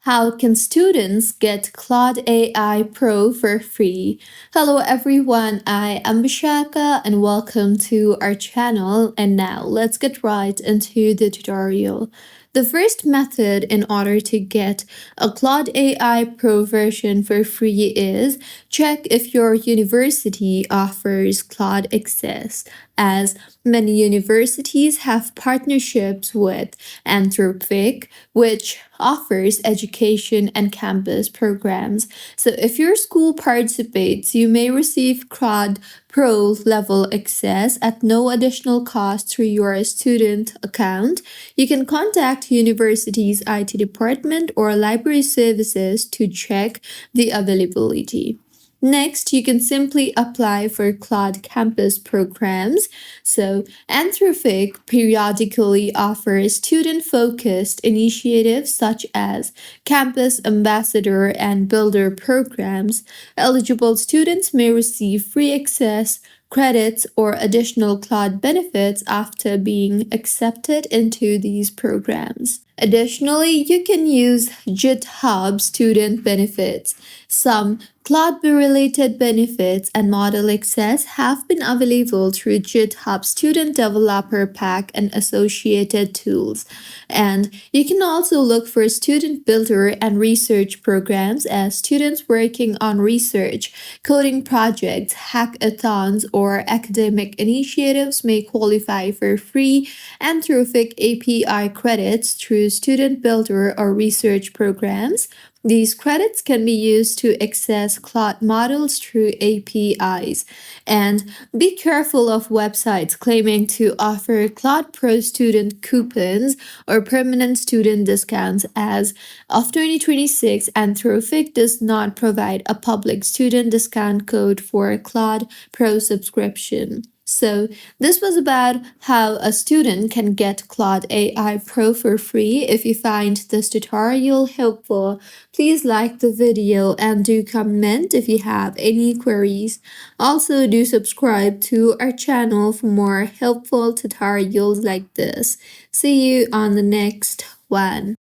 How can students get Claude AI Pro for free? Hello everyone, I am Bishaka and welcome to our channel. And now let's get right into the tutorial. The first method in order to get a Claude AI Pro version for free is check if your university offers Claude Access, as many universities have partnerships with Anthropic, which offers education and campus programs. So if your school participates, you may receive Claude Pro level access at no additional cost through your student account. You can contact university's IT department or library services to check the availability. Next, you can simply apply for Claude campus programs. So, Anthropic periodically offers student focused initiatives such as Campus Ambassador and Builder programs. Eligible students may receive free access, credits, or additional Claude benefits after being accepted into these programs. Additionally, you can use GitHub student benefits. Some Cloud-related benefits and model access have been available through GitHub Student Developer Pack and associated tools. And you can also look for student builder and research programs as students working on research, coding projects, hackathons, or academic initiatives may qualify for free Anthropic API credits through student builder or research programs. These credits can be used to access Claude models through APIs. And be careful of websites claiming to offer Claude Pro student coupons or permanent student discounts, as of 2026, Anthropic does not provide a public student discount code for Claude Pro subscription. So, this was about how a student can get Claude AI Pro for free. If you find this tutorial helpful, please like the video and do comment if you have any queries. Also, do subscribe to our channel for more helpful tutorials like this. See you on the next one.